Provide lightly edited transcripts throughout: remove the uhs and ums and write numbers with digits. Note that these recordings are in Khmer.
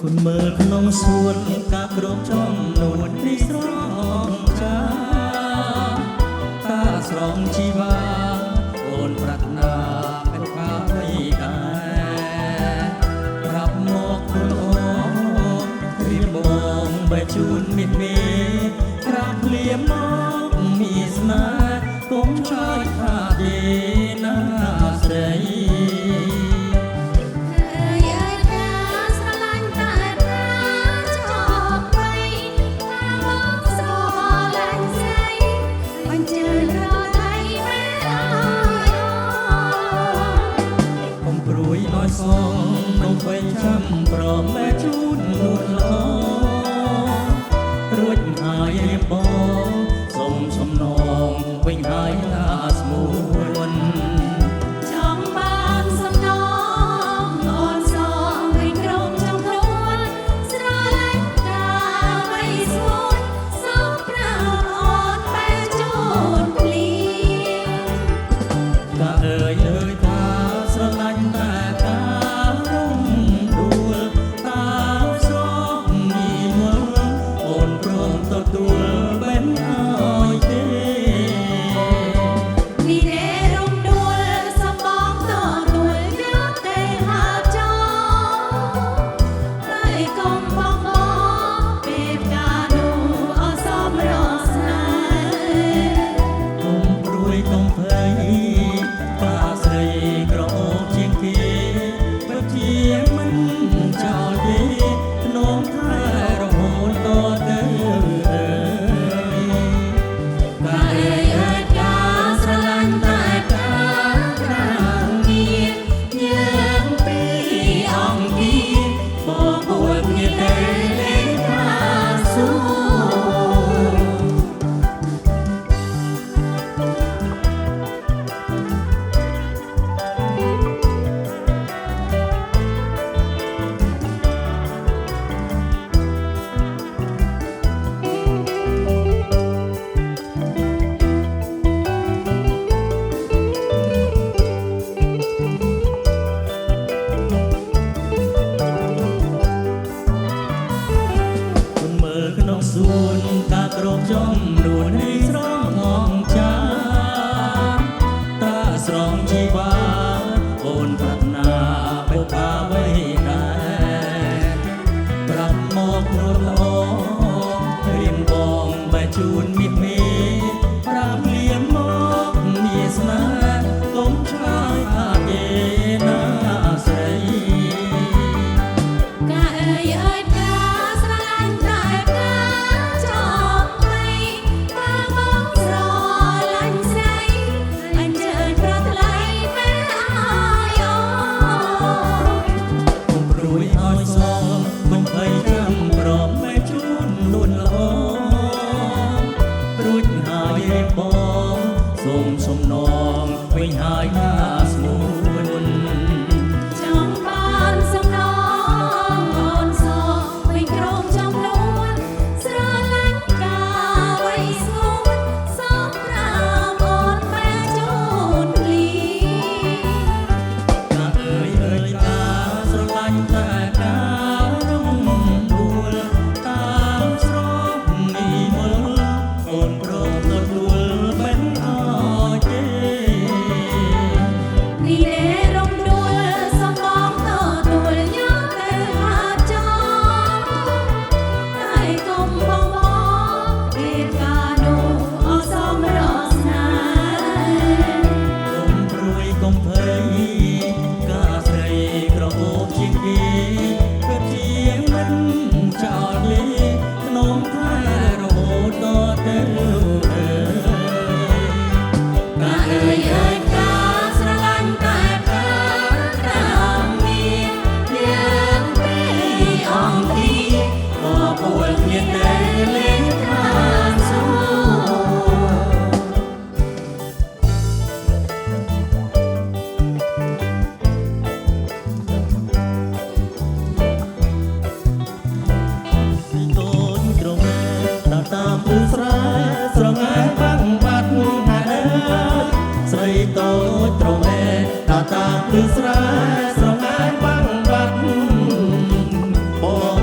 គុណមើលក្នុងសួនកាក្រោបចំនួននេះស្រងចាតាស្រងជីវ៉ាអូនប្រាថ្នាเป็นฟ้าไว้กายรับหมอกคุณโอรีบมองใบจูนมิดเมรับเลียมมอกมีสนาก้มชายขาเดนาใสสองนงไปจำปลอมแม่จูนนวลล้อรุ่นหายเรียบบอสมสมนองวิ่งหายลาสมุนจองบานสมนองอ่อนสองวิ่งกรงจงนวลสระเล็กกาไม่สวนสองปราอ่อนแม่จูนปลีกะเอ่ยตาสลันแต่สวนกาโกรบจอมนวลให้สร้องงองจ้าตาสรองชีวาโอนปรัตนาไปพาไว้กายปรับหมอกนวลล้อริมบองใบจูนมิดเมปรับเลี้ยมหมอกมีสนาก้มชายอาเกนาใสกะเอ่ยกาสระลันแต่สมสมนองวิ่งหายหน้าสมุนจองบานสมนองอ่อนสองวิ่งกรงจงนวลสระเล็กกาไว้สวนสองปรามอ่อนแม่จูนปลีกะเอ่ยตาสลันแต่การุ่งดวลตาสรองมีมือโอนโปรดตัวดวลเป็นนี่เดรมดวลสมองต่อตัวย้อนแต่หาจอได้กลมบองบอเบียดกาดูเอาสมรสนากลมปรุยกลมเพยกาใส่กระโอบชิงดีเพื่อเทียงมันจอดลีน้องแท้โรต่อเต้กะเอ่ยกาสระลันแต่กาตามเมียเลี้ยงปีอ่องทีบ่ปวดเพียงแต่เล่นขาสู้ต้นกระเวตาตามปืนสระสระงายบังบัดหาเดินใส่โตตระเวตาตามปืนสระสระงายบังบัดบ่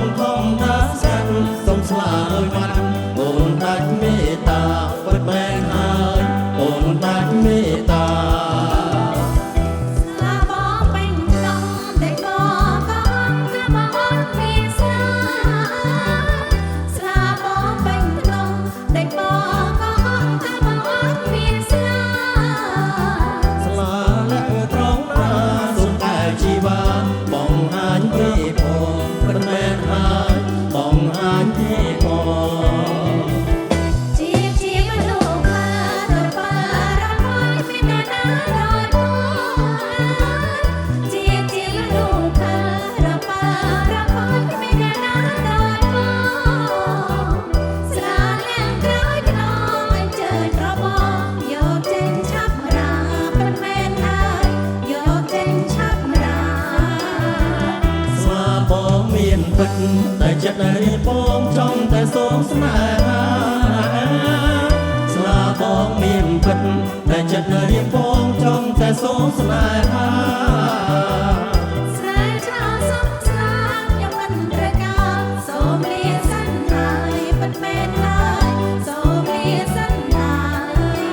ពិតតែចិត្តរៀបបងចង់តែសូមស្នេហាស្លាបងមានពិតតែចិត្តរៀបបងចង់តែសូមស្នេហា ស្នេហ៍ឆ្លោះសុខស្លាប់ខ្ញុំមិនត្រូវការសូមលាសិនហើយពិតមែនហើយសូមលាសិនហើយ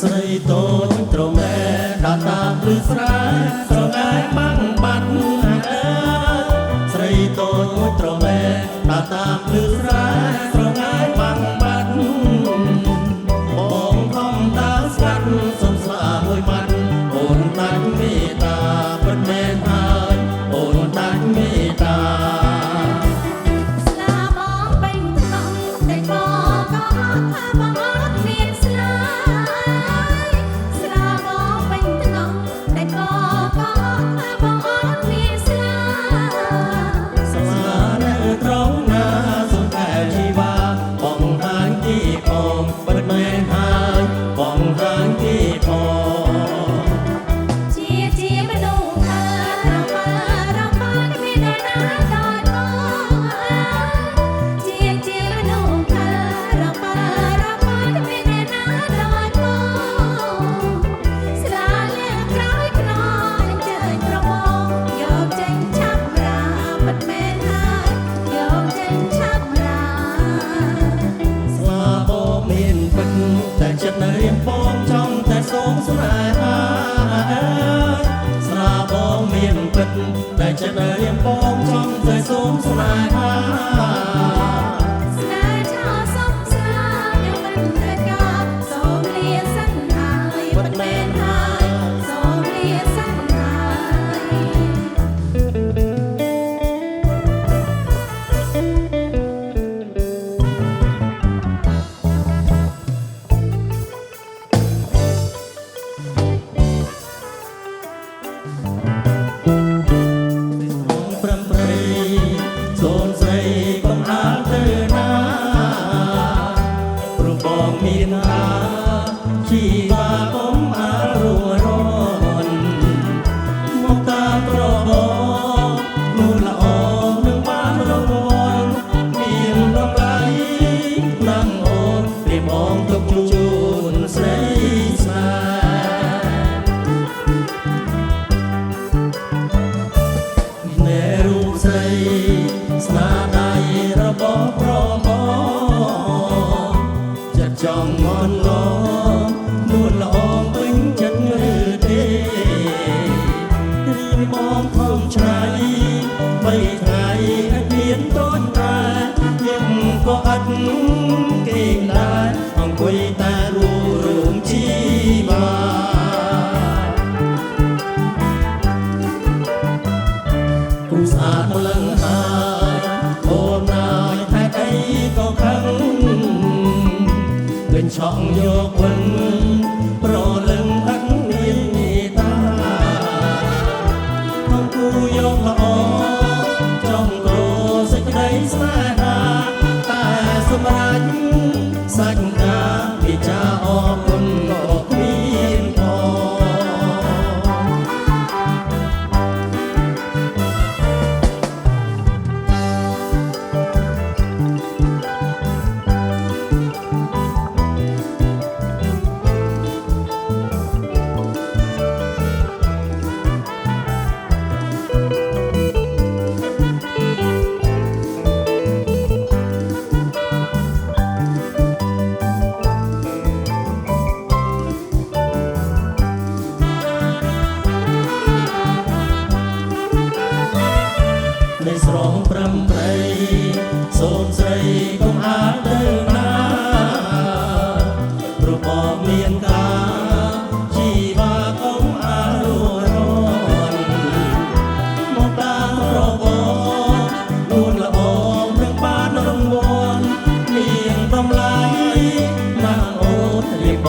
ស្រីតូចត្រមែដាតាព្រឺស្រែស្រងាយបាំងបាត់ស្រីតូចត្រមែដាតាព្រឺស្រែស្រងាយបាំងបាត់បងខំដើរស្កាត់សុំស្លាមួយម៉ាត់អូនតាច់មេត្តាពិតមែនហើយអូនតាច់មេត្តា ស្លាបងពេញថ្នងតែបងក៏អត់ថាបងអត់មានស្លាស្លាបងពេញថ្នងតែបងក៏អត់ថាបងអត់មានស្លា ស្លានៅត្រង់ណាសុំតែជីវ៉ាបងហាញទីផងពិតមែនហើយបងហាញទីផង ជាមនុស្សអើរមើរមើគ្មានអ្នកណាដល់បងជាមនុស្សអើរមើគ្មានអ្នកណាដល់បងស្រាលៀងក្រោយខ្នងអញ្ជើញប្របងយកចេញឆាប់រាពិតមែនហើយយកចេញឆាប់រា ស្លាបងមានពិតតែចិត្តនៅរៀងបងចង់តែសូមស្នេហាស្លាបងមានពិតតែចិត្តនៅរៀងបងចង់តែសូមស្នេហា ស្នេហ៍ឆ្លោះសុខស្លាប់ខ្ញុំមិនត្រូវការសូមលាសិនហើយពិតមែនហើយសូមលាសិនហើយ ព្រមព្រៃសូនស្រីកុំអាលទៅណាព្រោះបងមានអាជីវ៉ាកុំអាលរួរនមកតាមប្របងនួនល្អនឹងបានរង្វាន់មានតម្លៃណាស់អូនព្រៀបបងទុកជូនស្រីស្នេហ៍ អ្នករូបស្រីស្នាដៃរបស់ប្របងចិត្តចង់ងន់ងនួនល្អពេញចិត្តឬទេរៀបបងខំឆ្នៃបីថ្ងៃឥតមានតូចតែយើងក៏អត់គេដែរអង្គុយតែរួមជីវ៉ា គុំស្អាតម្លឹងហើយអូនណាយហេតុអីក៏ខឹងឃើញឆក់យកវិញប្រលឹងអត់មានមេត្តាក្នុងគូយកល្អចង់ក្រសេចក្តីស្នេហាតែសម្រេចសាច់ការពិចារអរគុណក៏គ្មានផងស្រងព្រំព្រៃសូនស្រីកុំអាលទៅណាព្រោះបងមានការជីវ៉ាកុំអាលរួរនមកតាមរបងនួនល្អនឹងបានរង្វាន់មានតម្លៃណាស់អូនរៀបប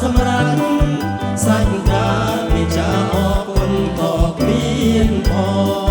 សម្រាប់សាច់កាពិចាអរគុណក៏គ្មានផង ។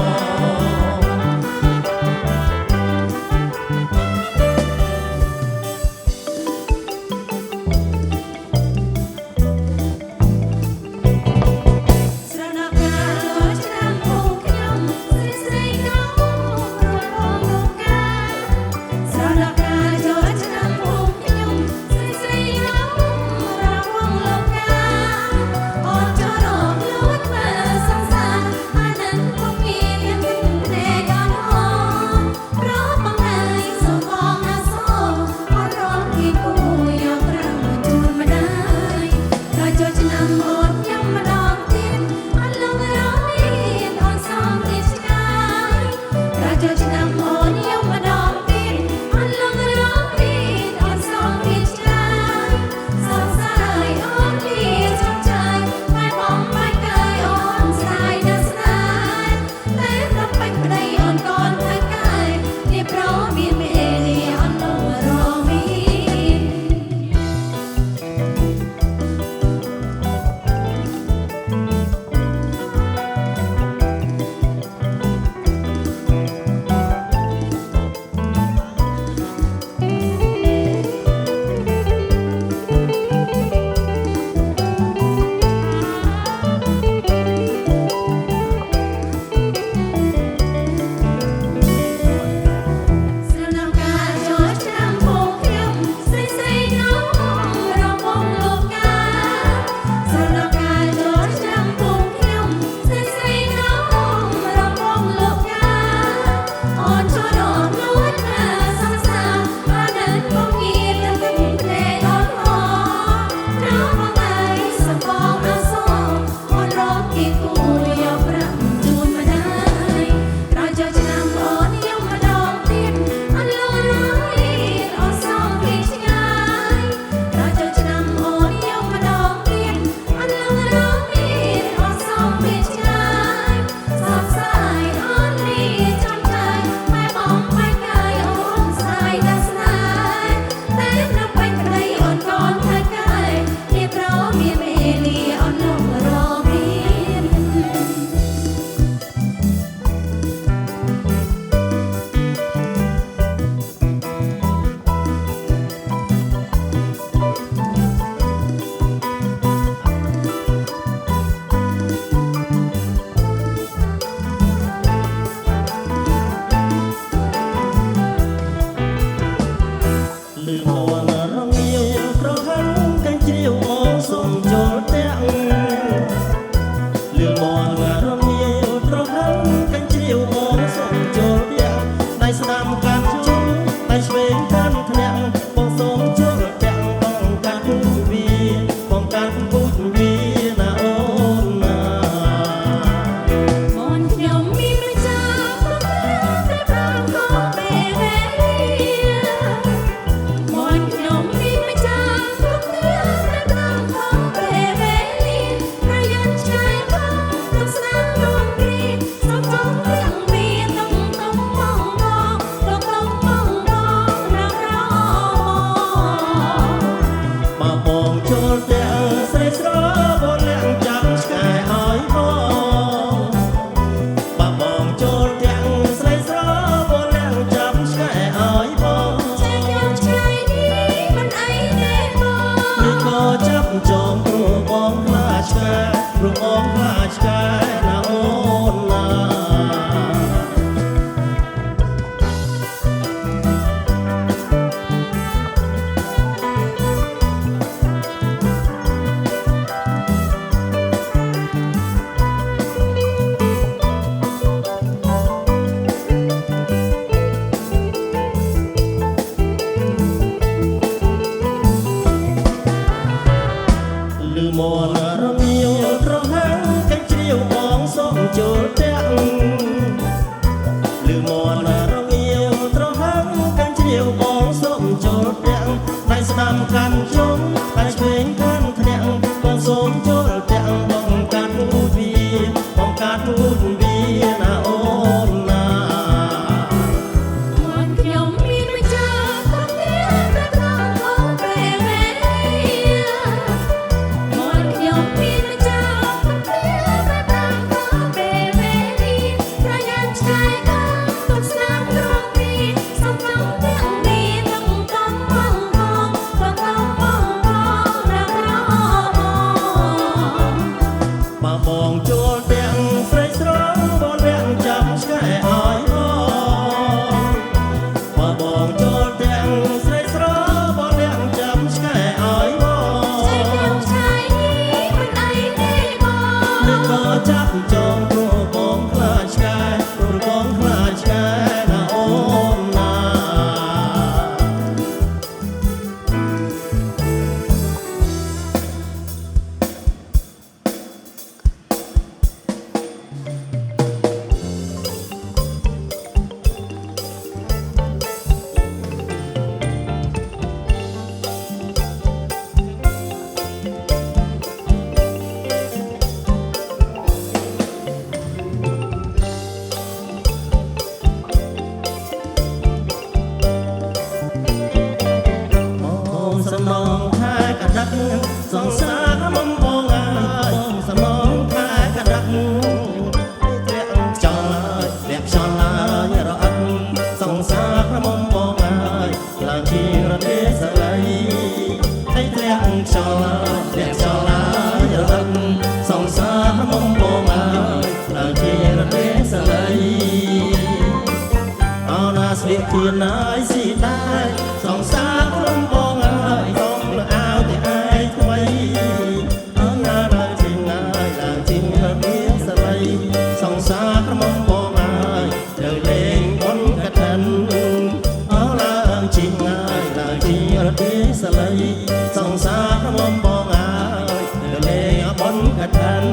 កឋិន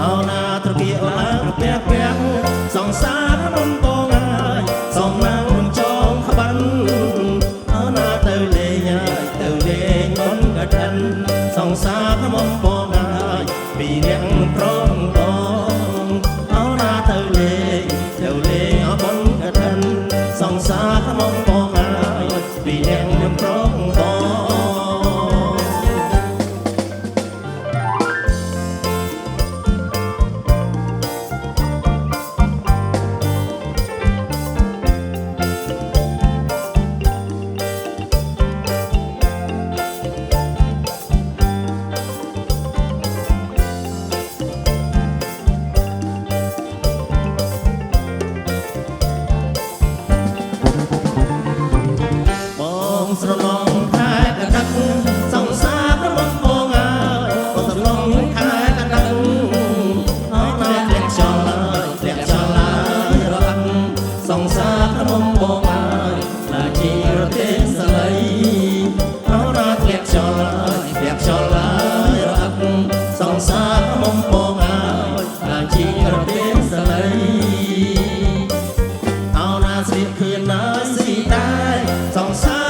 អោណាត្រកៀកអូណាត្រពាក់ពាក់សង្សារមុំបងអើយសំណាងនឹងចងក្បិនអោណាទៅលេងហើយទៅលេងបុណ្យកឋិនសង្សារមុំបងអើយពីអ្នកប្រងបងអោណាទៅលេងបុណ្យកឋិនសង្សារមុំបងអើយពីអ្នកប្រងបង ស្រឡងខែកដឹកសង្សារប្រមបងអើយស្រឡងខែកដឹកអើណាធ្លាក់ចោលហើយរត់សង្សារប្រមបងអើយណាជីរទេសលៃអើណាធ្លាក់ចោលហើយរត់សង្សារប្រមបងអើយណាជីរទេសលៃអោណាស្រៀបឃឿនណាស៊ីដែរសង្សារ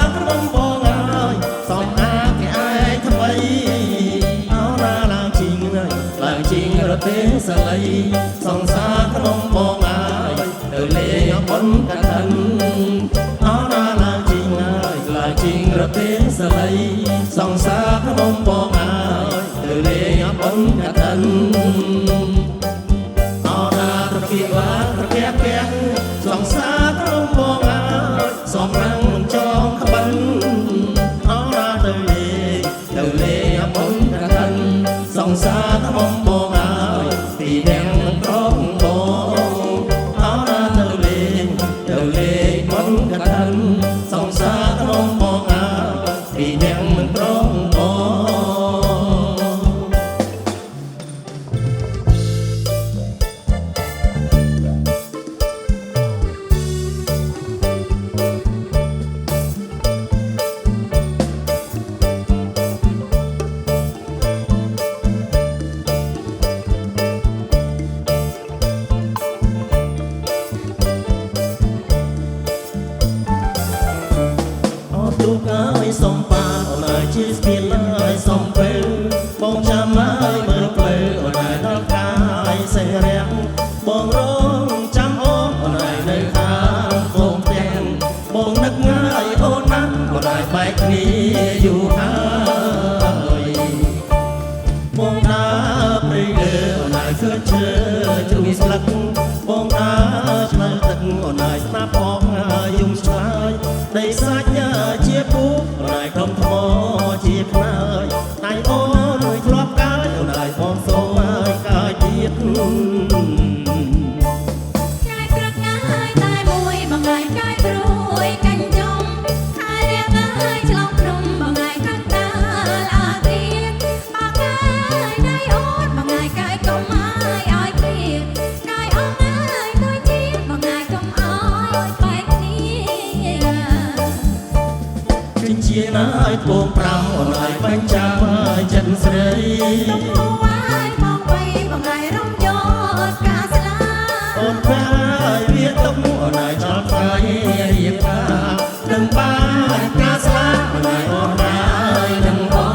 រទេសលៃសង្សារក្នុងបងអើយទៅលេងបុណ្យកឋិនអោណាឡើងជីងហើយឡើងជីងរទេសលៃសង្សារក្នុងបងអើយទៅលេងបុណ្យកឋិនអោណាត្រកៀកឡើងត្រកៀកពាក់សង្សារក្នុងបងអើយសំរាំងមិនចងក្បិនអោណាទៅលេងបុណ្យកឋិនសង្សារក្នុងបងពីអ្នកមិនប្រងបងអោណាទៅលេងបុណ្យកឋិនសង្សារក្នុងបងអើពីអ្នកមិនប្រងបងទូកអើយសំប៉ាអូនអើយជាស្ពានអើយសំពេលបងចាំអើយមើលផ្លូវអូនអើយដល់កាយសេះរាំងបងរងចាំអូនអើយនៅខាងបងទាំងបងនឹកអើយអូនណាស់អូនអើយបែកគ្នាយូរហើយបងដើរព្រៃលើអូនអើយឃើញឈើជ្រុំស្លឹកបងដើរឆ្លើយទឹកអូនអើយស្ដាប់ផងយំឆ្លើយដីសាច់ជាពូរ៉ៃក្រុមថ្មជាខ្នើយដៃអូនធ្លាប់កាយអូនហើយបងសូមឲ្យកាយទៀតកាយព្រឹកហើយតែមួយបងហើយកាយព្រួយកាញ់ចំខាយរៀងហើយឆ្លងព្រំបងហើយកាត់តាលាទៀតបើកាយដៃអូនបងហើយកកាយកុំឲ្យព្រៀងកាយអងហើយទៅជាបងហើយកុំឲ្យបែកគ្នាជិញ្ជាណាយពងប្រាំអូនហើយបាញ់ចាំឲ្យចិត្តស្រីទុំហូរហើយបងបីបងហើយរំយោតកាស្លាអូនបែរវាទុំអូនហើយដល់ផ្កាយរៀបការនឹងបានកាស្លាអូនហើយអូនហើយនឹងបង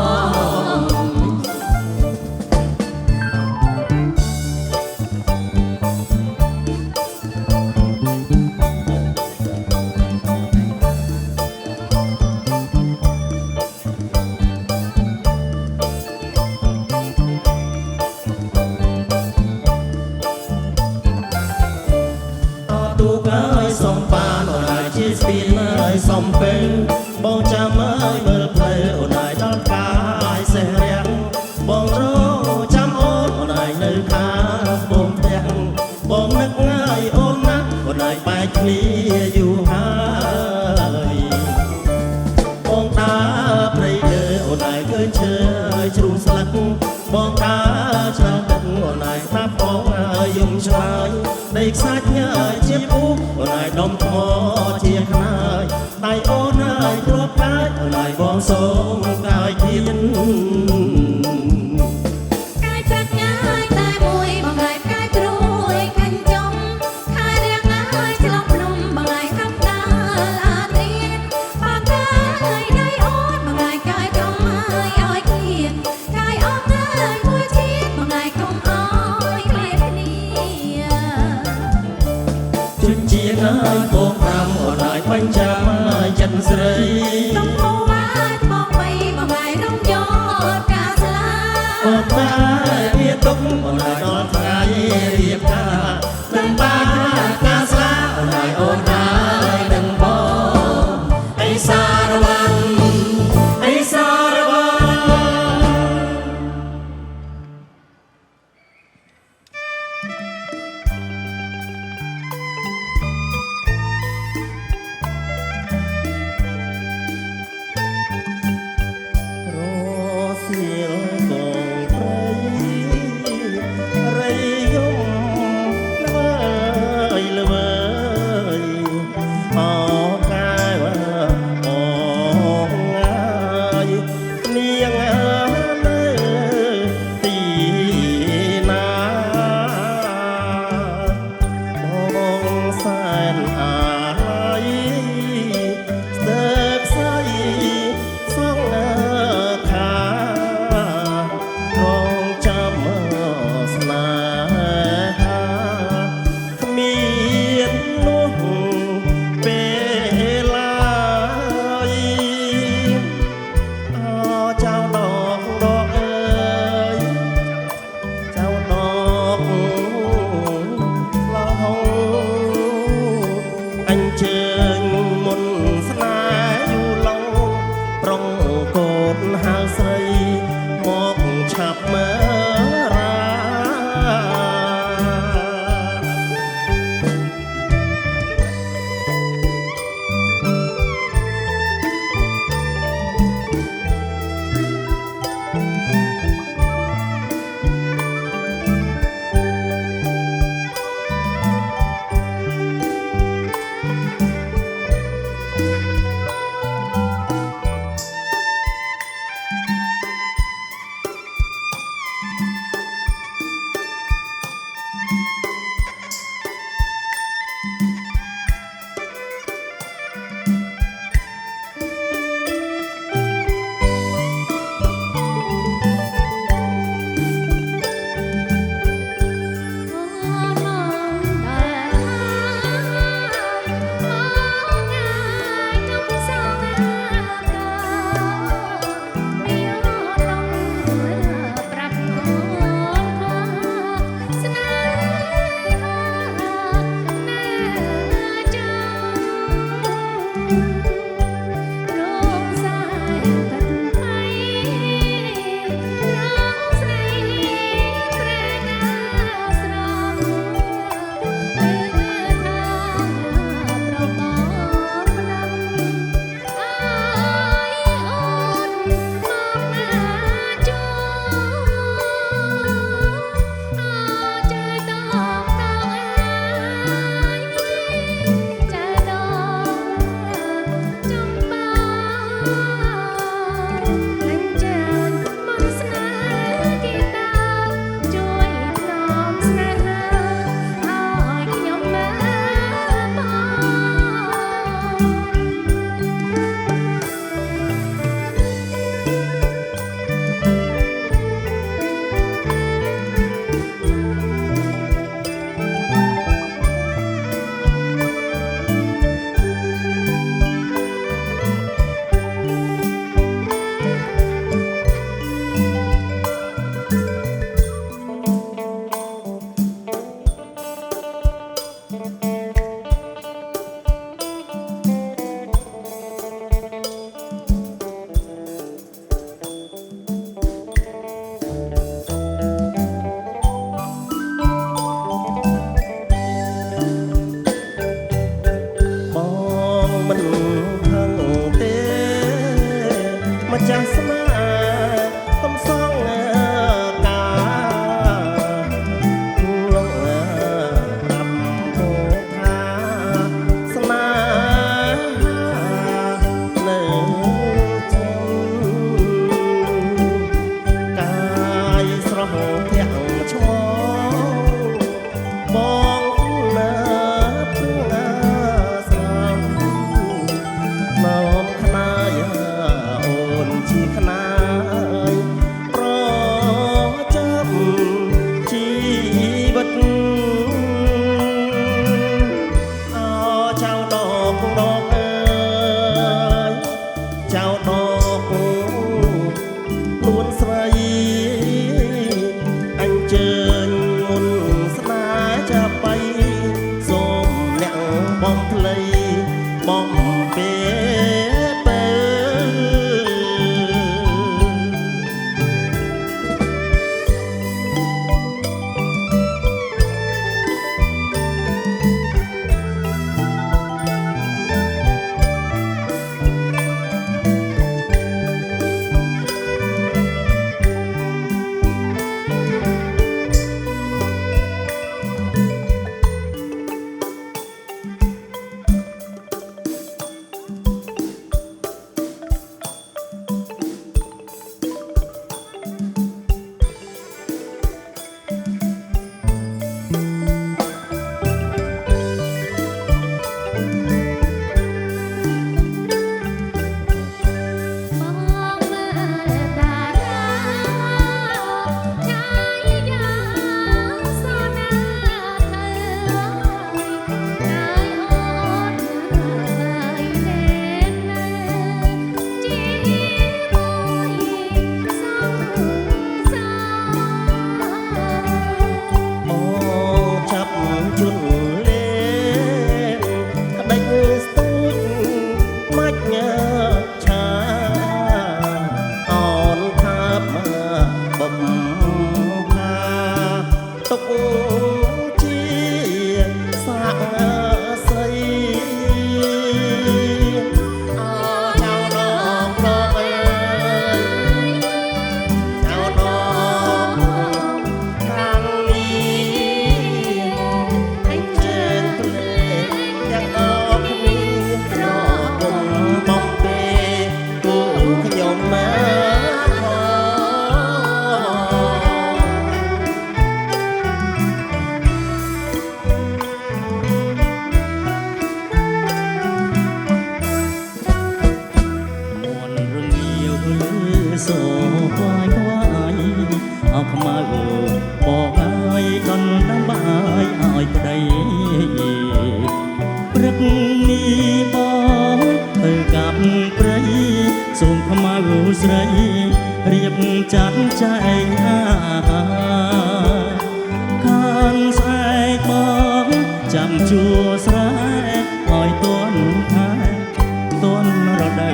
ទូកអើយសំប៉ាអូនហើយជាស្ពានអើយសំពេលបងចាំអើយមើលផ្លូវអូនហើយដល់កាយសេះរាំងបងរងចាំអូនអូនហើយនៅខាងបងទាំងបងនឹកអើយអូនណាស់អូនហើយបែកគ្នាយូរហើយបងដើរព្រៃលើអូនហើយឃើញឈើជ្រុំស្លឹកបងដើរឆ្លងទឹកអូនហើយស្ដាប់បងយំឆ្លើយដីខ្សាច់ជាពូអូនហើយដុំថ្មជាខ្នើយដៃអូនហើយធ្លាប់កាយអូនហើយបងសូមកាយទៀត យពងប្រាំអូនហើយបាញ់ចាំចិនស្រី ต้องรู้ว่าบอกไปบอกไงต้องยอดกาสลา អូនតាវាទុកអូនហើយដល់ថ្ងៃរៀបការនឹងបានការស្លាអូនហើយអូនហើយនឹងបងអេសារវ័នអេសារវ័ន រសៀលកងព្រៃ ចាត់ចែងអាហារខានស្អែកបងចាំជួស្រែឲ្យតន់ខែតន់រដូ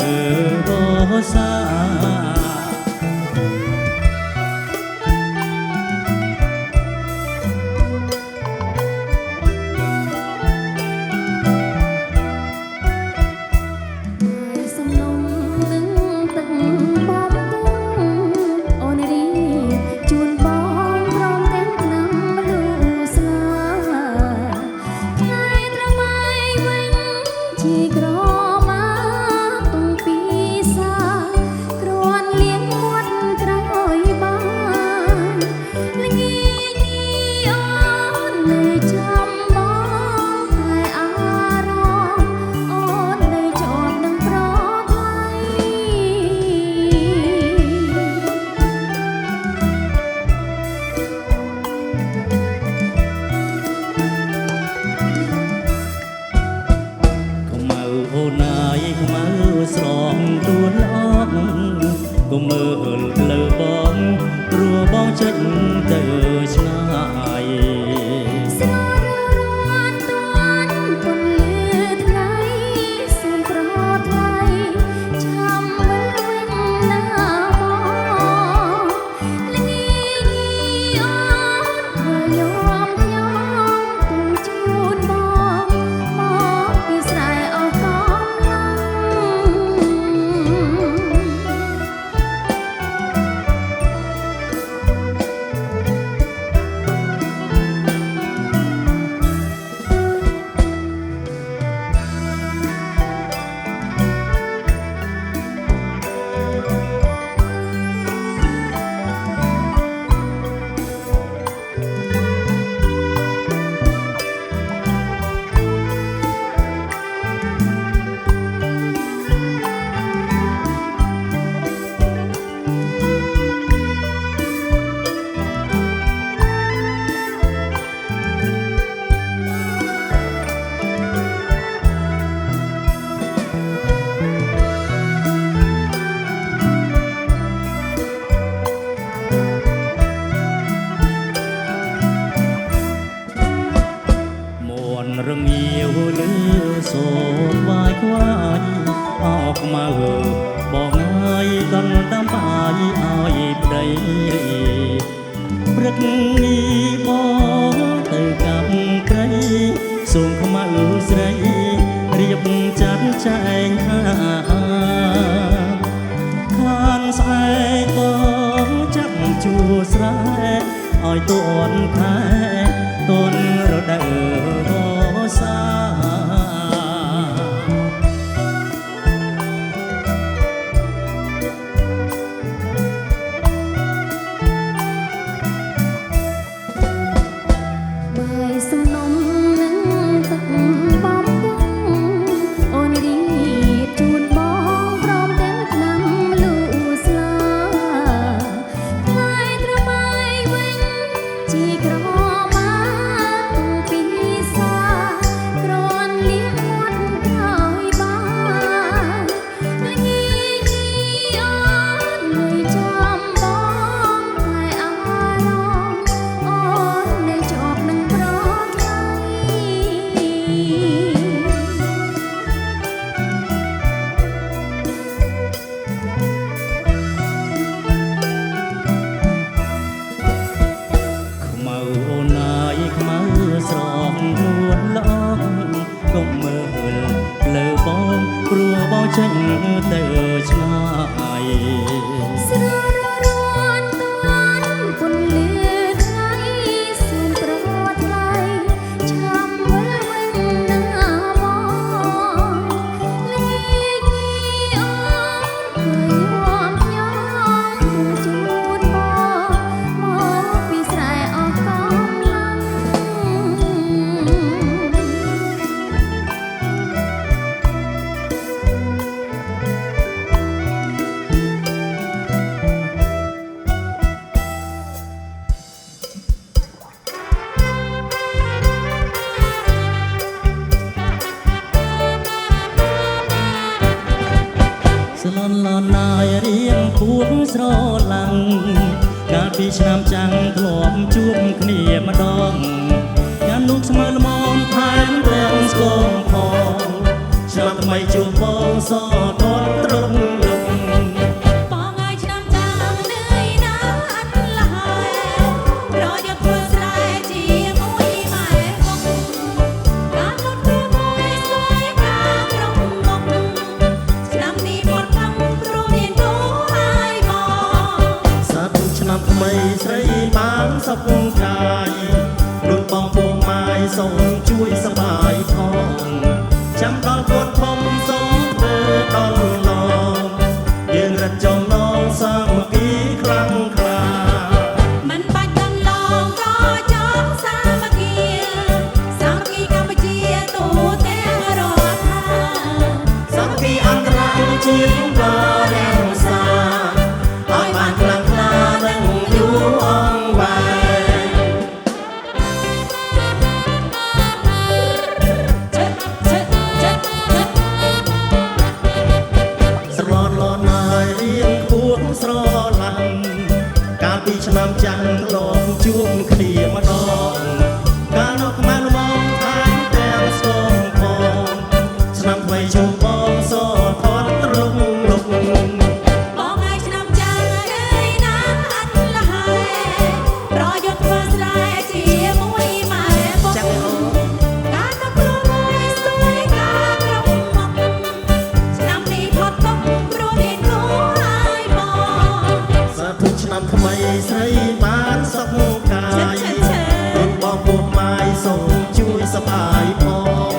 វវស្សា សំណុំនឹងទឹកបងអូនរីជូនបងព្រមទាំងឆ្នាំលូស្លាថ្ងៃត្រមៃវិញជាក្រមាទុំពីសាគ្រាន់លៀងមាត់ក្រោយបានល្ងាចនេះអូននៅចាំបងតែអារម្មណ៍អូននៅជាប់នឹងប្រថ្លៃ ខ្មៅអូនណាយខ្មៅស្រងខ្លួនអងកុំមើលលើបងព្រោះបងចិត្តទៅឆ្ងាយ ស្រររាន់ទាន់ពន្លឺថ្ងៃសូមប្រថ្លៃចាំវិលវិញណាមកល្ងាចនេះអូនធ្វើយំខ្ញុំទុំជូនបងមកពីស្រែអស់កំឡុមួនរងាវលឺសូរវាយខ្វាយអោខ្មៅបងអើយដណ្ដំបាយឲ្យប្តីព្រឹកនេះបងទៅកាប់ព្រៃសូមខ្មៅស្រីរៀបចាត់ចែងអាហារខានស្អែកបងចាប់ជួស្រែឲ្យតន់ខែតន់រដូវវស្សា បាយសំណុំនឹងទឹកបំពង់អូនរីជូនបងព្រមទាំងឆ្នាំលូស្លាថ្ងៃត្រមៃវិញជាក្រមា ឆ្នាំចាំងធ្លាប់ជួបគ្នាម្ដងចាំនោះស្មើល្មមថែមទាំងស្គមផងឆ្នាំថ្មីជួបបងសតតត្រង់លុក បងឲ្យឆ្នាំចាំងនឿយណាស់អត់លហើយរយកធ្វើស្រែជាមួយម៉ែបងការលត់ធ្វើមួយស្រួយការក្រុមមកឆ្នាំនេះមកខំព្រមមានគូហើយបង សាទរឆ្នាំថ្មីស្រីបានសុខកាយដូចបងពងម៉ាយសូមជួយសប្បាយផងចាំដល់កូនធំសូមធ្វើដល់ឡងយើងរត់ចំណងសាមគ្គីខ្លាំងក្លា មិនបាច់ដល់ឡងក៏ចង់សាមគ្គីកម្ពុជាទូទាំងរដ្ឋា សាមគ្គីអន្តរជាតិក៏រាំងសាឲ្យបានខ្លាំងក្លានិងយូរអង្វែង ស្រលន់លន់ហើយរៀងខួបស្រឡាញ់កាលពីឆ្នាំចាស់ធ្លាប់ជួបគ្នាម្ដងកាលនោះខ្មែរល្មមថែមទាំងស្គមផងឆ្នាំថ្មីជួបបងសថតត្រង់លុក បងឲ្យឆ្នាំចាំងនឿយណាស់អត់លហើយរយកធ្វើស្រែជាមួយម៉ែបង ចាំអូ ការទៅព្រមមួយស្រួយការក្រុមមកឆ្នាំនេះផុតទុកព្រោះមានគូហើយបង សាធុឆ្នាំថ្មីស្រីបានសុខកាយដូចបងពុកម៉ាយសូមជួយសប្បាយផង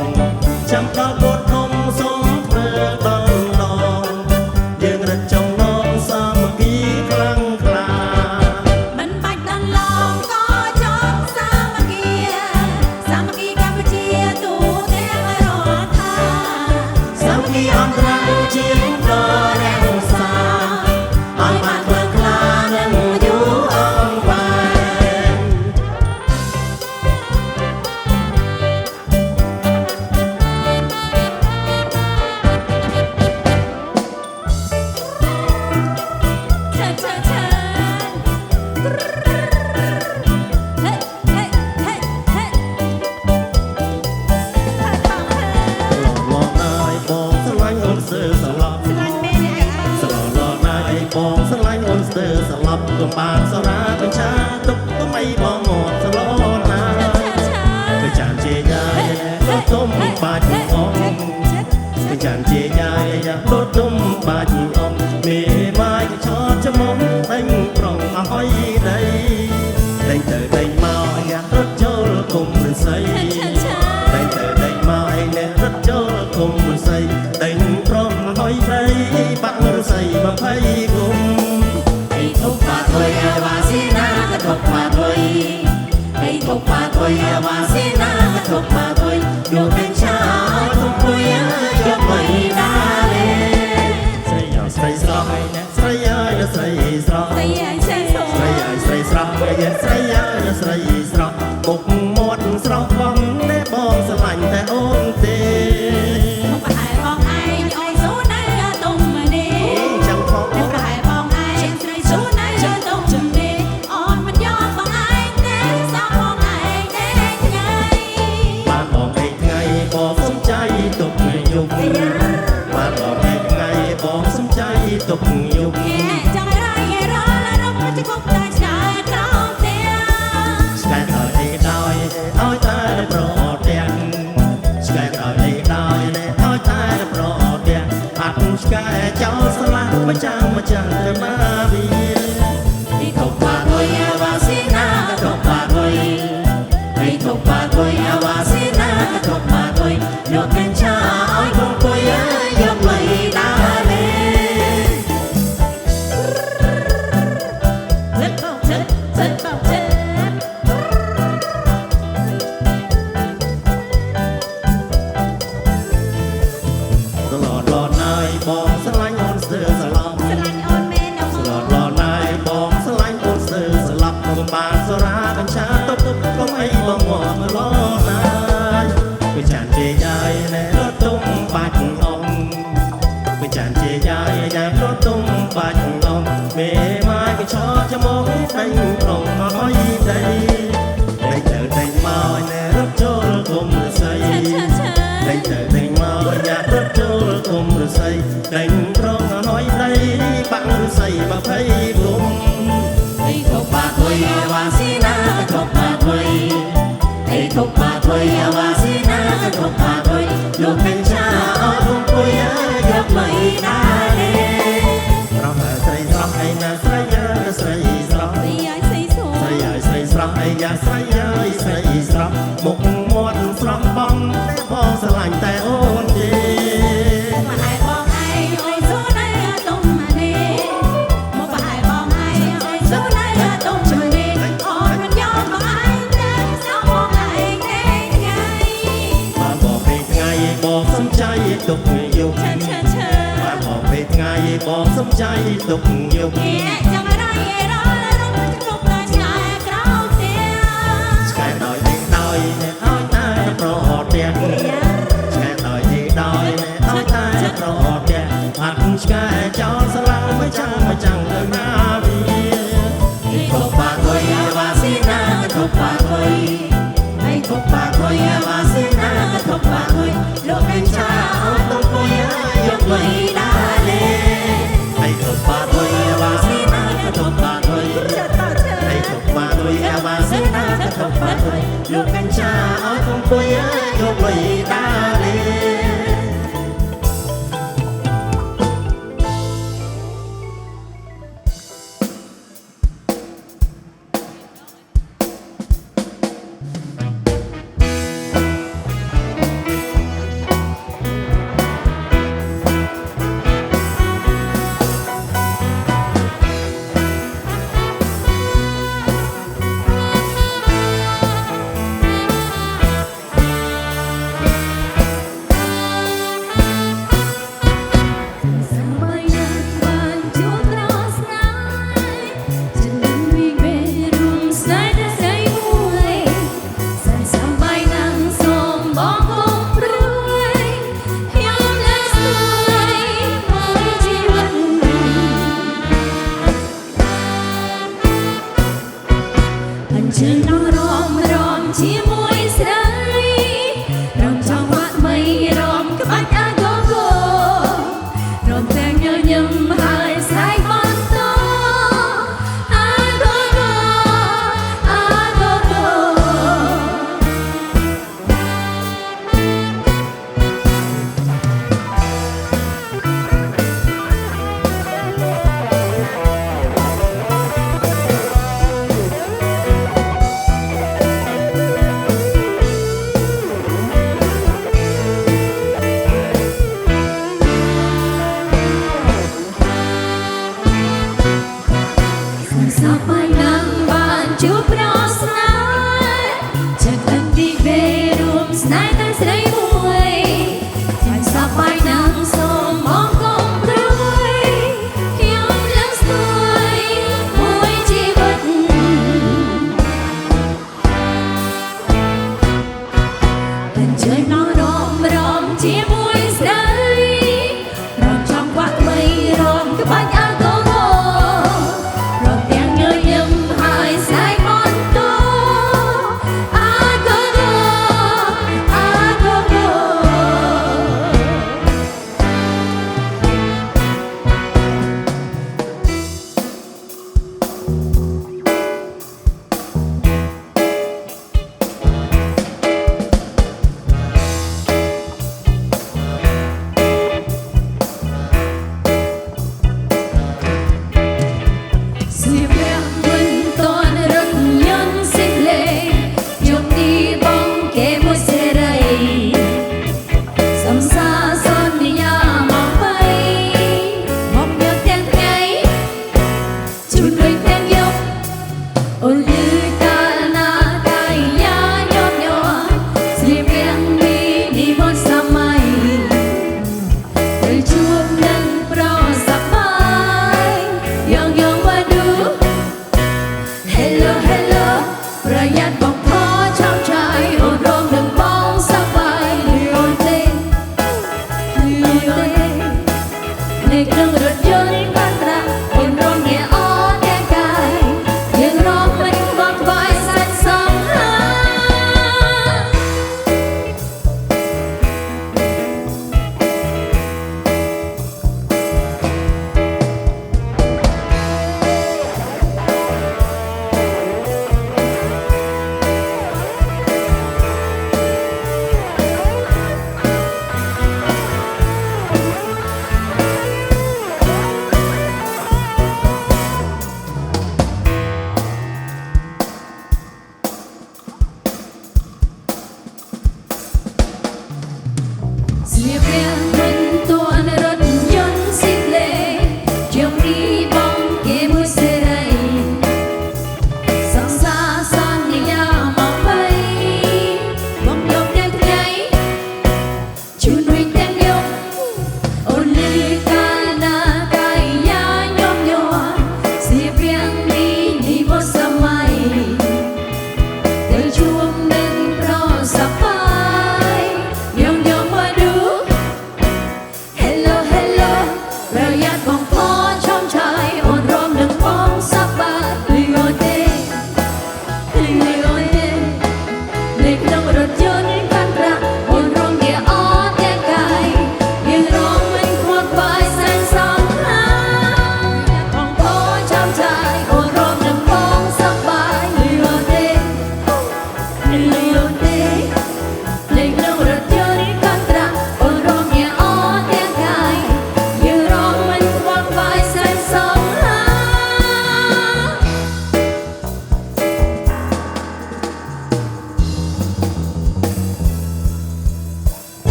ចាំដល់កូនធំសូមធ្វើដល់ឡងយើងរត់ចំណងសាមគ្គីខ្លាំងក្លា មិនបាច់ដល់ឡងក៏ចង់សាមគ្គីកម្ពុជាទូទាំងរដ្ឋា សាមគ្គីអន្តរជាតិក៏រាំងសាឲ្យបានខ្លាំងក្លានិងយូរអង្វែង เชิญเชิญเชิญเฮ้เฮ้เฮ้เฮ้ฟังเฮ้ ឡងណាយបងស្រឡាញ់អូនស្ទើរស្លាប់ ស្លាញ់មែនទេ ស្រឡងណាយបងស្រឡាញ់អូនស្ទើរស្លាប់កុំបានសរាកញ្ឆាទុកទុំអីបងមកស្រឡងណាយទៅចានជាយាយដូចទុំបាច់អងទៅចានជាយាយដូចទុំបាច់អងមេម៉ាយឆោតច្មុំដេញប្រងអស់ដីដេញទៅដេញមកយ៉ាងរត់ចូលគុំរស័យ ដេញទៅដេញមកឯអ្នករត់ចូលគុំរស័យដេញព្រមហើយព្រៃបាក់រស័យ20គុំ Hãy thúc bà thôi và xin na cái thúc bà thôi Hãy thúc bà thôi và xin na cái thúc bà thôi Dù bên trái thúc vui cho mày đã lên ស្រីយ៉ាស្រីស្រស់ស្រីយ៉ាស្រីស្រស់ Tay ai sẽ ស្រីយ៉ាស្រីស្រស់ស្រីយ៉ាស្រីស្រស់ពុកមាត់ស្រស់បងណែបងស្រឡាញ់តែអូនទេ Không phải bọn ai ôi số này tung mà đi ចាំផង Không phải bọn ai rơi số này tung đi Ôn mình do bọn ai thế sao bọn ai thế ngay បានបងឯថ្ងៃបងសំចៃទុកយប់បានបងឯថ្ងៃបងសំចៃទុកយប់ Nghe chẳng ai nghe rõ là đâu có chứ không ta chạy trong tiếng ឆ្កែតើអីដោយឲ្យតែប្រទាំងឆ្កែតើអីដោយឲ្យតែប្រទាំងអត់ឆ្កែចោលស្លាប់ម្ចាំទៅណាវា Đi thục bà thôi và xin na cái thục bà thôi Đi thục bà thôi và xin na cái thục bà thôi Nhột bên trái không tôi giúp mày đã lên Rất bóng chất តឡតឡណាយបងស្រឡាញ់អូនស្ទើរស្លាប់ Sẽ lạnh ôn mê nó ស្ល mơ ឡតឡណាយបងស្រឡាញ់អូនស្ទើរស្លាប់កុំបានសរាកញ្ឆាទុកកុំអីបងមកឡណាយវាចានជាយាយណែរត់ទុំបាច់អងវាចានជាយាយយ៉ាងរត់ទុំបាច់អងមេម៉ាយក៏ឆោតច្មងដេញប្រ យអាវ៉ាស៊ីណាកុកបាក់វិញអីកុកបាក់វិញអាវ៉ាស៊ីណាកុកបាក់វិញលោកពេញឆាអត់រំពុយយកលុយណាលេស្រស់ស្រីស្រស់អីណាស្រីស្រីស្រស់ ស្រីអាយស្រីសួរ ស្រីហើយស្រីស្រស់អីយ៉ាស្រីហើយស្រីស្រស់មុខមាត់ស្រស់បំតែបងស្រឡាញ់តែអូនទេ មកឯបងឯងអើយសូនឯងតុំម៉ានេះមកឯបងឯងអើយសូនឯងតុំម៉ានេះអូនមិនយល់បងឯងតែស្អប់បងឯងទេថ្ងៃ បើបងពេលថ្ងៃបងសំចៃទុកយប់ ឈើឈើឈើ បើបងពេលថ្ងៃបងសំចៃទុកយប់ អេចាំរៃអេរ៉ារំគ្រប់តែឆ្ងាយក្រៅផ្ទះ ឆ្កែដោយនេះដោយនេះឲ្យតែប្រអត់ផ្ទះឆ្កែដោយនេះដោយនេះឲ្យតែប្រអត់ផ្ទះអត់ឆ្កែចោលស្លាមិនចាំទៅណាវាកុកបាក់វិញអាវ៉ាស៊ីណាកុកបាក់វិញ ហើយក ុកបាក់វិញអាវ៉ាស៊ីណាកុកបាក់វិញលោកពេញឆាអត់ទៅពុយយកលុយដាលេហើយកុកបាក់វិញអាវ៉ាស៊ីណាកុកបាក់វិញ ឈើតើឈើ ហើយកុកបាក់វិញអាវ៉ាស៊ីណាកុកបាក់វិញលោកពេញឆាអត់ទៅពុយយកលុយដាលេ សម័យណាបានជួបត្រស្នេហ៍ចិនវិវេរួមស្នេហ៍តែស្រីមួយសម័យណាសូមបងកុំព្រួយខ្ញុំលែងស្ទួយមកជីវិតអញ្ជើញដល់រំជាមួយស្រីរំចង់បាក់មិនរំក្បាច់អាកូកូ រំតែងញញឹមហើយស្រែកបន្តអាកូកូអាកូកូ សម័យណាបានជួបប្រស្នេហ៍ចិត្តអន្តិវេរួមស្នេហ៍តែស្រីមួយសម័យណាសូមបងកុំព្រួយខ្ញុំលែងស្ទួយមួយជីវិតអញ្ជើញដល់រំជាមួយស្រីរំចង់បាក់មិនរំក្បាច់អាកូកូ រំទាំងញញឹមហើយស្រែកបន្តអាកូកូអាកូកូ ស្លៀកពាក់មិនតនរថយន្តសិលេយកទីបងគេមួយសេរីសំសាសន្យាមកបីមកយកទាំងថ្ងៃជូនដូចទាំងយប់អូនលឺកាលណាកាយយ៉ាញប់ញ័រស្លៀកពាក់មីមកសម័យ ទៅជួបនឹងប្រសប្បាយយ៉ាងយ៉ាងវ៉ាឌូ Hello Hello ប្រយ័ត្នបងខឆោមឆាយអូនរងនឹងបងសប្បាយអូនទេនៃគ្រឿងរថយន្តបានប្រាក់អូនរងអ្នកអត់ទាំងកាយយើងរងមិនបងក្បាយសាច់សងហា អ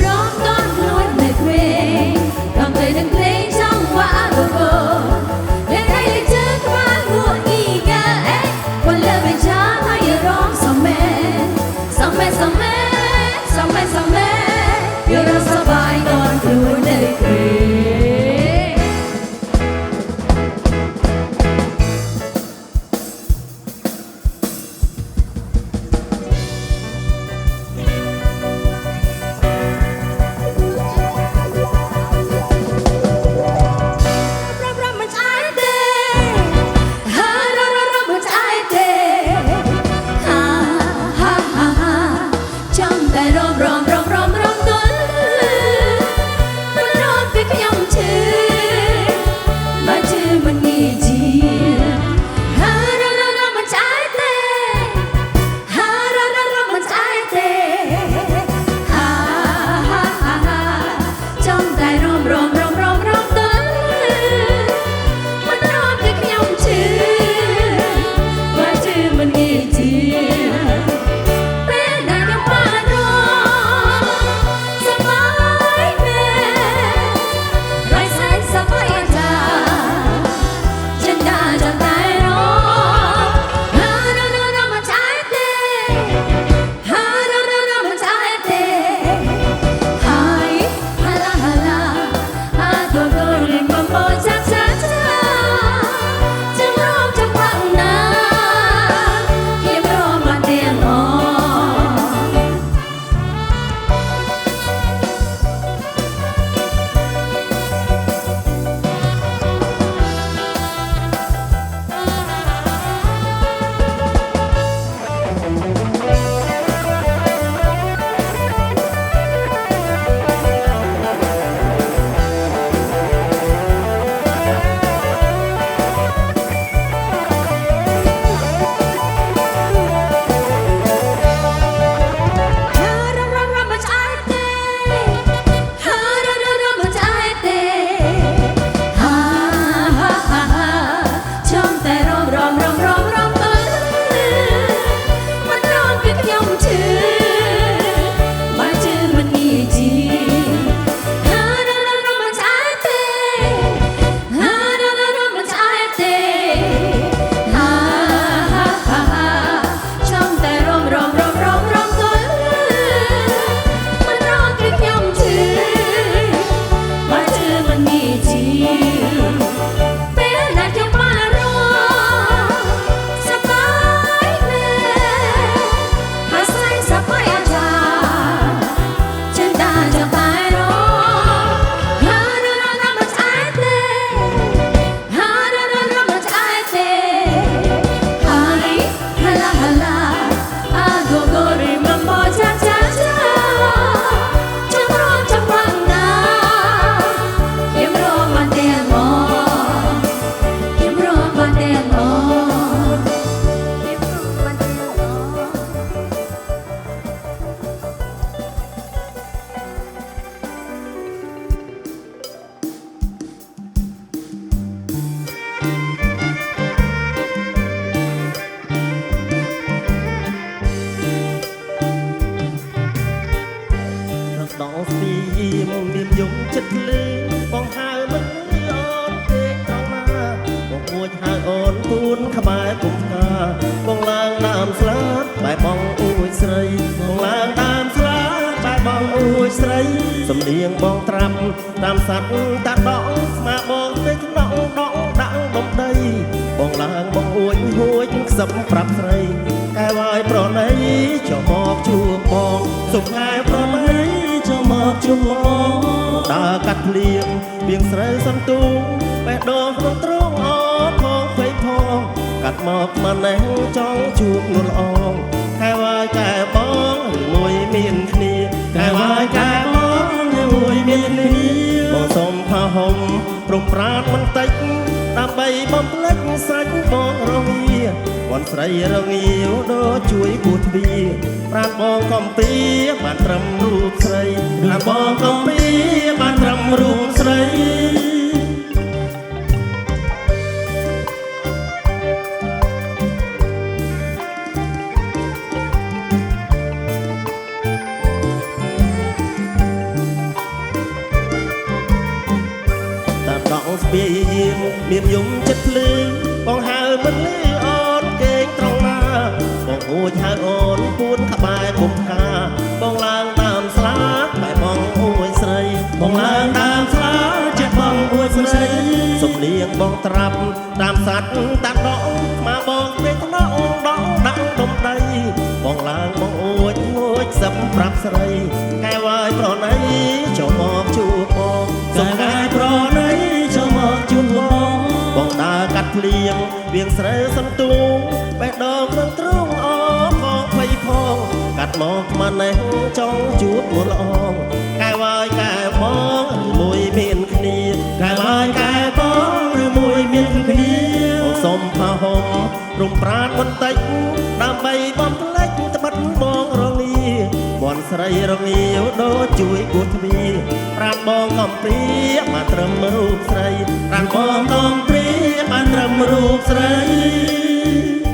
ร้องต้อนล้วนในเพลงทำใจดังเพลงช่องว่าโกโก้และใครเลยเจอความหัวอีกอะเอ๊ะวันเลิกไปช้าให้ร้องสองแม่สองแม่สองแม่สองแม่สองแม่อยู่รอสบายนอนกลัวในเพลง សំនៀងបងត្រាប់តាមសัตว์តាដងស្មាបងពេកណងដងដាក់ដុំដីបងឡើងបងអួយហួយខ្សឹបប្រាប់ស្រីកែវាយប្រណីចូលមកជួបបងសុខងាយប្រណីចូលមកជួបបងដើរកាត់ភ្លៀងបៀងស្រូវសន្ទូងបេះដូងក្នុងទ្រង់អត់ផងភ័យផងកាត់មកមកណែចង់ជួបនួនល្អកែវាយកែបងមួយមានគ្នាកែវាយកែបងមួយមានគ្នាបងសុំផាហុំព្រមប្រាថ្នាបន្តិចដើម្បីបំភ្លេចសាច់បងរងាវ៉ាន់ស្រីរងាវដូចជួយគួតទ្វាប្រាថ្នាបងកំពីបានត្រឹមរូបស្រីណាបងកំពីបានត្រឹមរូបស្រី យាយមានយំចិត្តភ្លឺបងហៅមិនលឺអូនគេងត្រង់ណាបងអួចហៅអូនពួនក្បែរមុខកាបងឡើងតាមស្លាបែបបងអួយស្រីបងឡើងតាមស្លាចិត្តបងអួយស្រីសំលៀងបងត្រាប់តាមសัตว์តាដកមកបងពេកដកដកដាក់ដុំដីបងឡើងបងអួចសឹមប្រាប់ស្រីកែវាយប្រណីចូលមកជួបបងសុំកែប្រណីចូលមកជួបបងបងដើរកាត់ភ្លៀងវៀងស្រើសន្ទូងបេះដូងនឹងទ្រង់អផងភ័យផងកាត់មកមកនេះចង់ជួបមួយល្អកែវាយកែបងមួយមានគ្នាកែវាយកែបងឬមួយមានគ្នាបងសុំផាហុំរំប្រានបន្តិចដើម្បីបំភ្លេចត្បិតបងរងាមន់ស្រីរងាវដូចជួយគួតទ្វាប្រាណបងកំព្រាបានត្រឹមរូបស្រីប្រាណបងកំព្រាបានត្រឹមរូបស្រី ក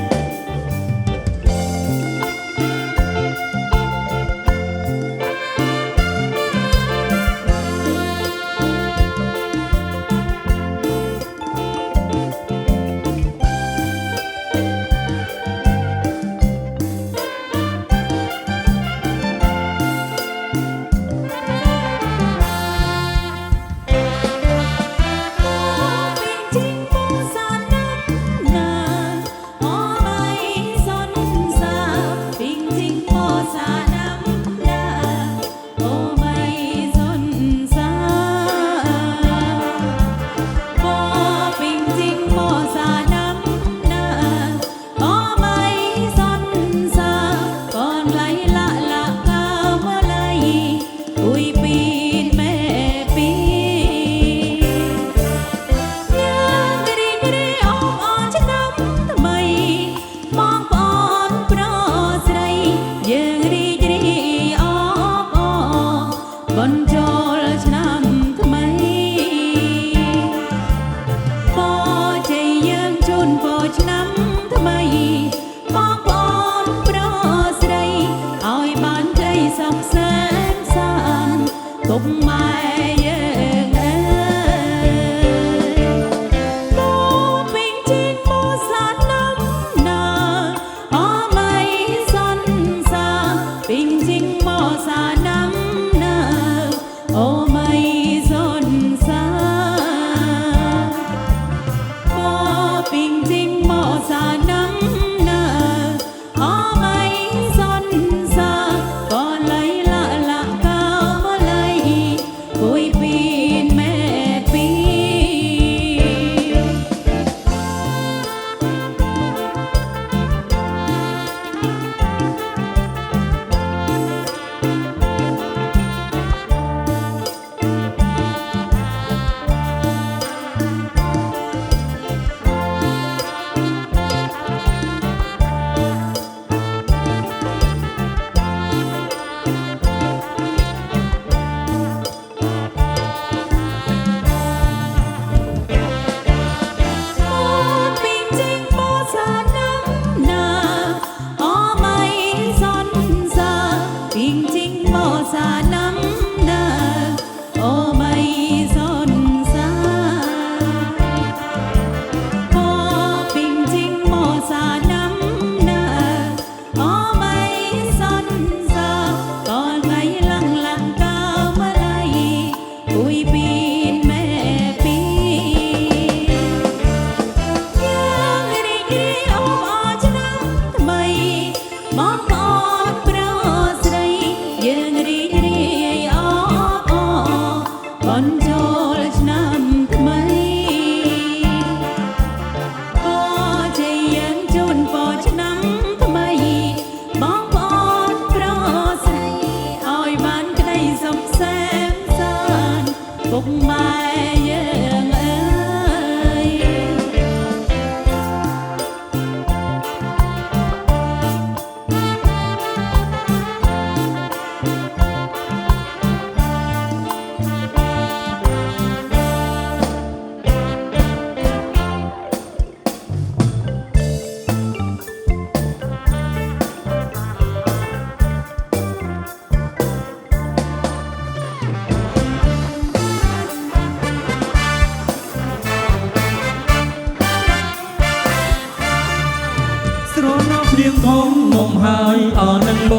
នាងធំមុំហើយអរនឹងប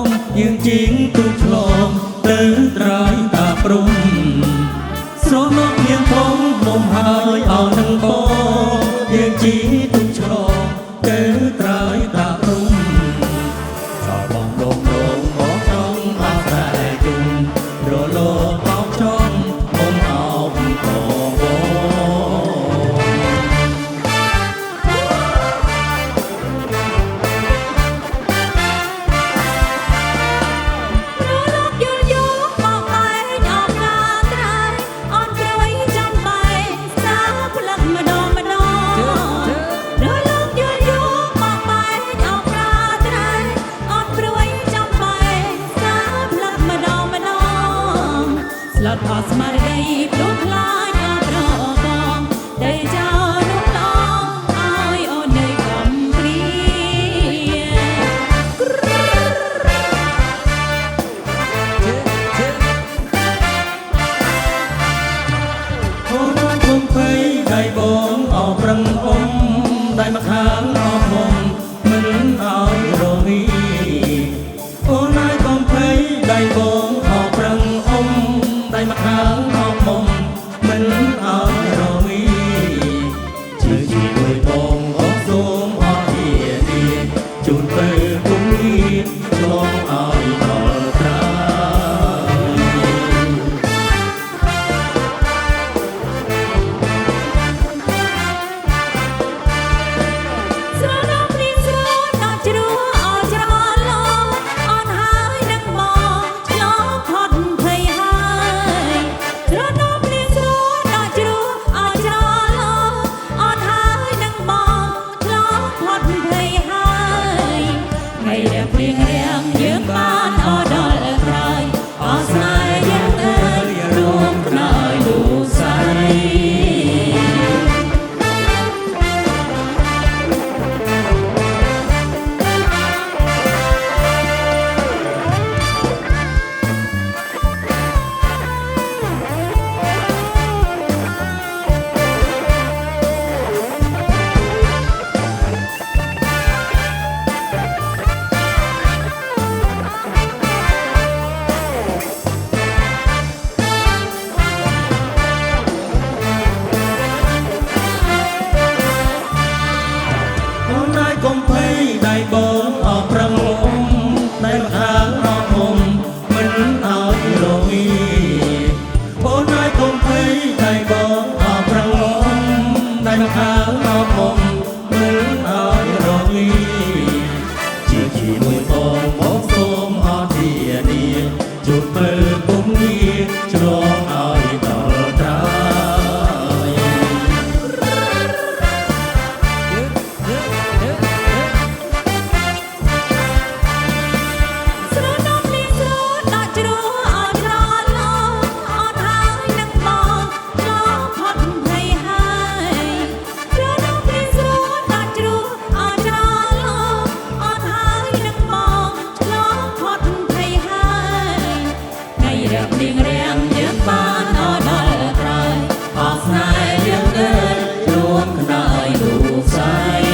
ងយើងជាងទូកឆ្លងទៅត្រើយតាព្រំស្រណោះនាងធំមុំហើយអរនឹងបងយើងជាងទូកឆ្លងទៅត្រើយតាព្រំចោលបងដងមកចង់អស់តែជុំរលោបោកចង់មុំអោបបងស្លាប់អស់ស្មារតីព្រោះខ្លាចអប្របងតែចោលនោះឡងឲ្យអូននៅកំព្រាអូនគុំភ័យដៃបងអោប្រឹងអុំដៃមកខាងអស់មុំមិនឲ្យរវីអូនឯងគុំភ័យដៃបងអោប្រឹងអុំដៃមកខាងអស់មុំមិនឲ្យរវីជឿជាមួយបងអស់សូមអស់ធានាជូនទៅគុំនេះឆ្លងឲ្យដល់ត្រាកុំភ័យដៃបងអស់ប្រឹងអុំដៃមកខាងអស់មុំមិនឲ្យរវីអូនឯងកុំភ័យដៃបងអស់ប្រឹងអុំដៃមកខាងអស់មុំមិនឲ្យរវីជាជាមួយបងមកសូមអស់ធានាជូនពើពុំងារឆ្លងឲ្យដល់ត្រាយនាងរាំយើងបានអត់ដល់ក្រោយអស់ស្នេហ៍យើងទៅរួមខ្នើយទូស្័យ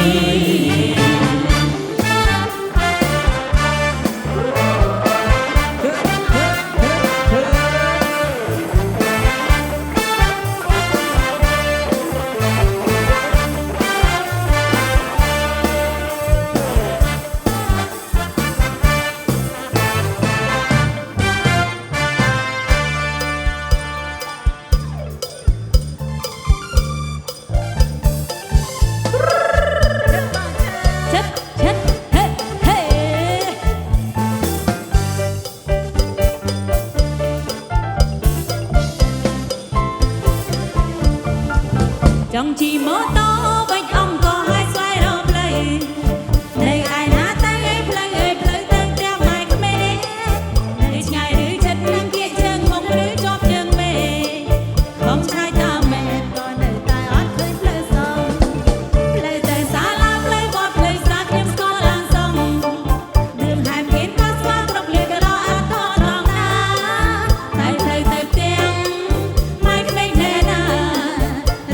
ចង់ជិះម៉ូតូបាញ់អង្គក៏ឲ្យស្វែងរកផ្លូវនៅឯណាទៅផ្លូវផ្លូវទៅទាំងម៉ែក្មេងនៅឆ្ងាយឬជិតនឹងគៀកជើងមុខឬជាប់ជើងមេខំឆ្ងាយតាមមែនក៏នៅតែអត់ឃើញផ្លូវសមផ្លូវទៅសាលាផ្លូវបត់ផ្លូវស្រាខ្ញុំស្គាល់ឡើងសមរឿងហែមគេក៏ស្គាល់គ្រប់លឿនក៏រកអត់ថតរងណាតែផ្លូវទៅផ្ទះម៉ែក្មេងណែណា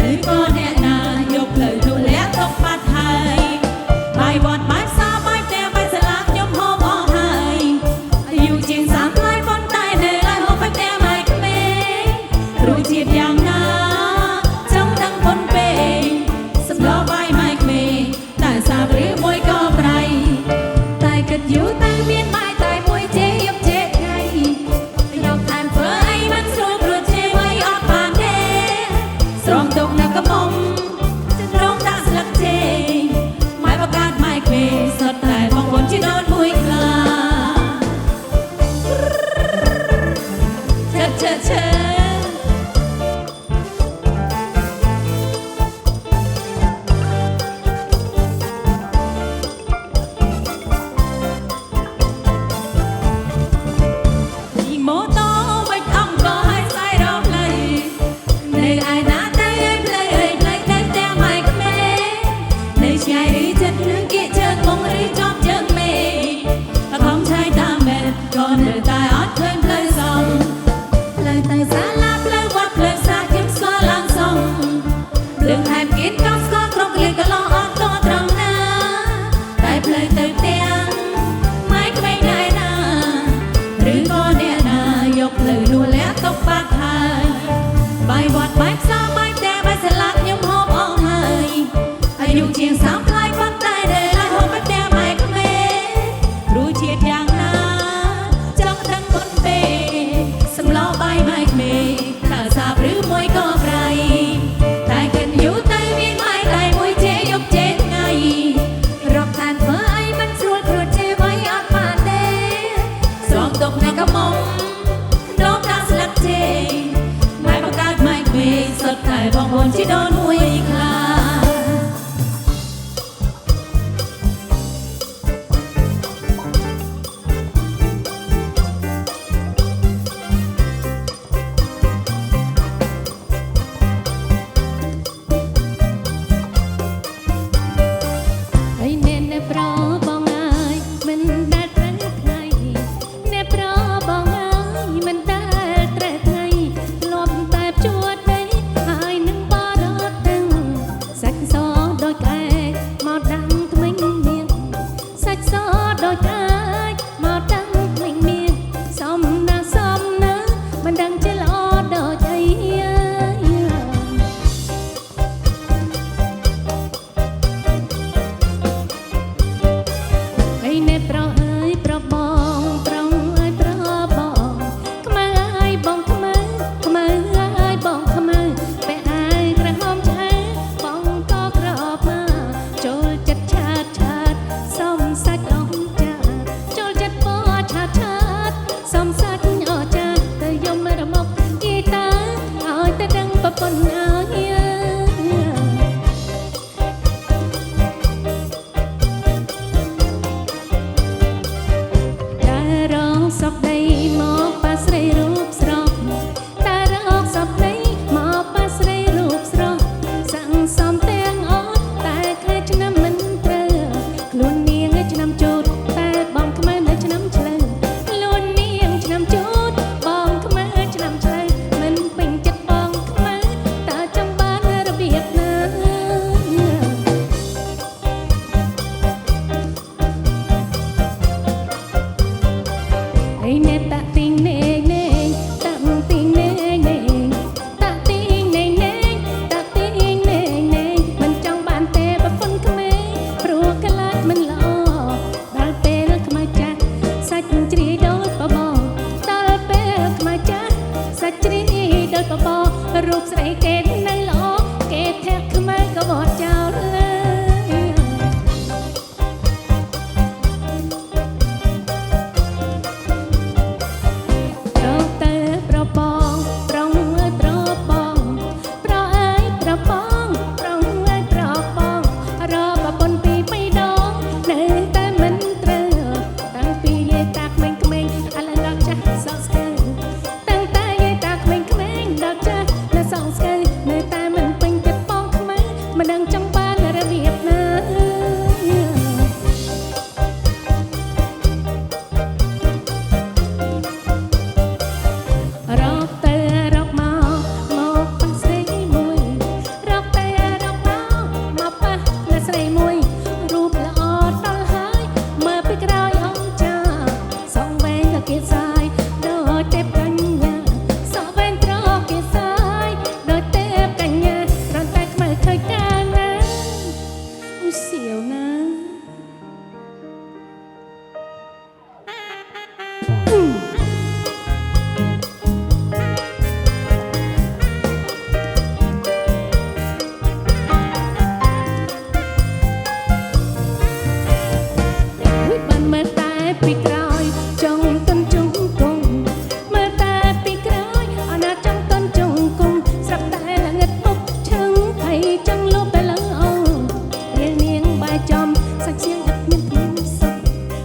ឬក៏អ្នកណាយកផ្លូវនោះលាក់ទុកបាត់ហើយ ទុកនៅកំមុំរងដាក់ស្លឹកចេកម៉ែបកាត់ម៉ែក្មេសុទ្ធតែបងប្អូនជីដូនមួយខ្លាឈើបងប្អូនជីដូនមួយខ្លារូបស្រីគេនៅល្អគេធាក់ខ្មៅក៏បត់ចោលលើខើចកាលណា ពីក្រោយចង់តន់ជង្គង់មើលតែពីក្រោយអាណាចង់តន់ជង្គង់ស្រាប់តែល្ងិតមុខឈឹងហើយចង់លុបទៅលើអូរៀងនាងបែចំសាច់សៀងឥតមានភ្លឺសោះ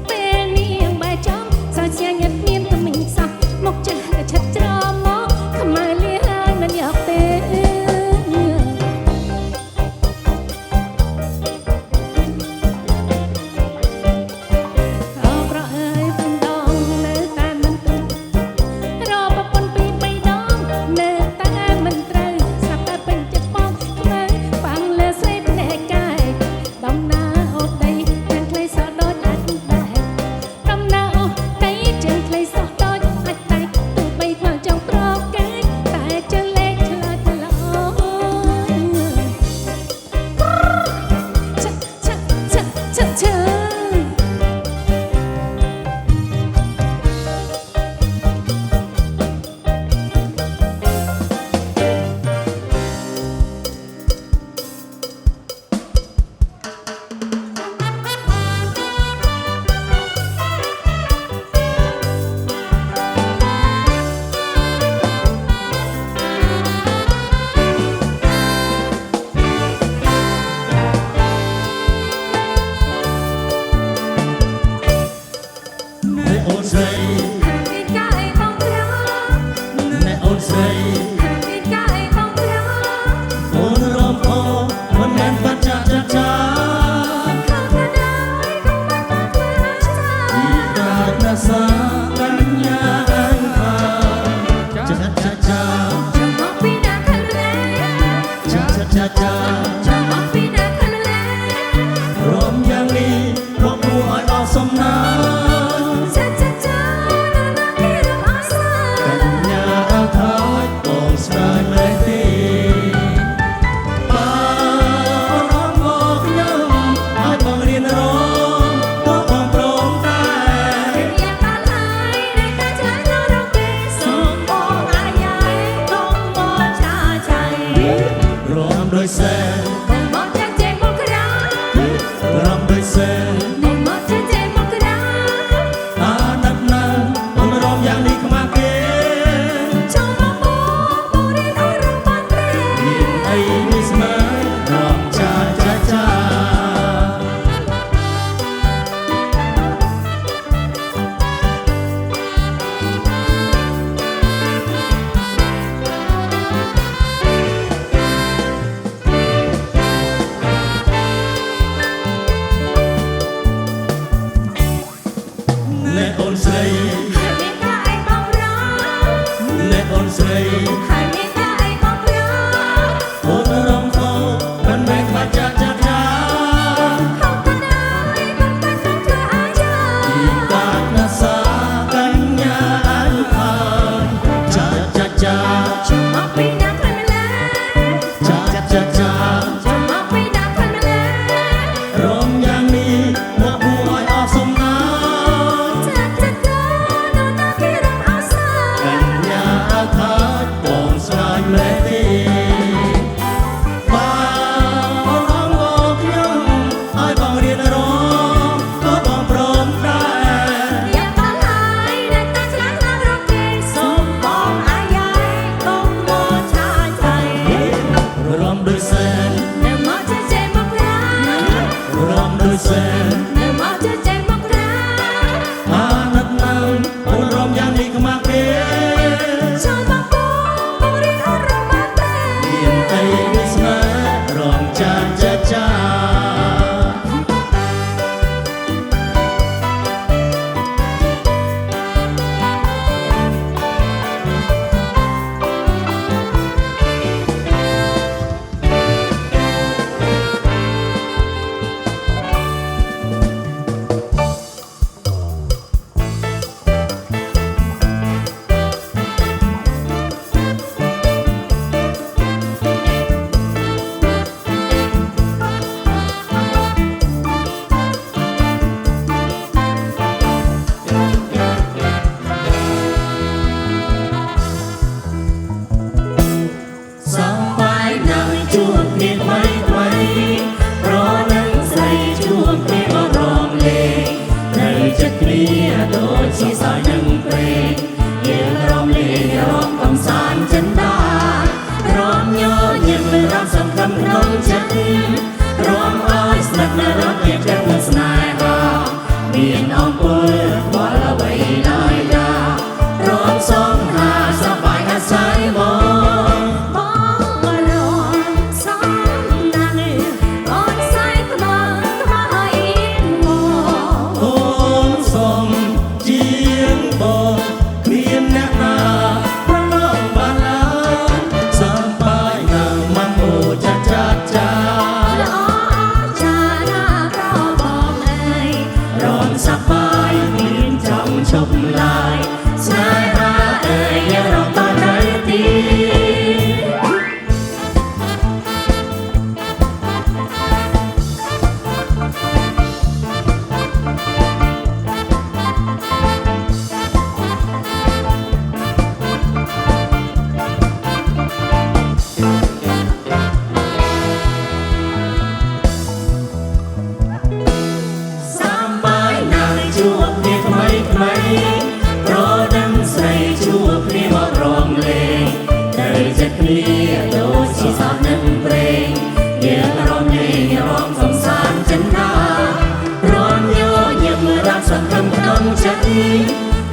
ពេលនាងបែចំសាច់សៀងឥតមានតែមិនសោះមកចាស់តែឆិតច្រមកខ្មៅលៀហើយមិនយកទេ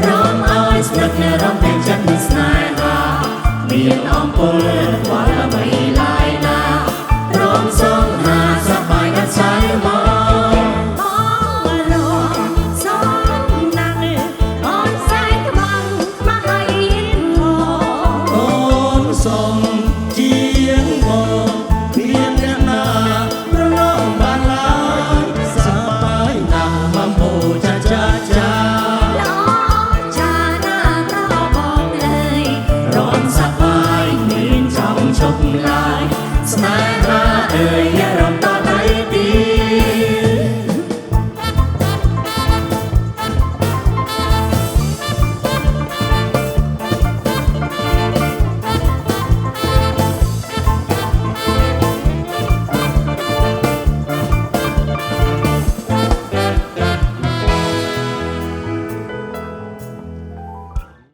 រំអើយស្នឹកនៅរំពេញចិត្តនឹងស្នេហាមានអំពើវល់អ្វីឡើយណារំសងហា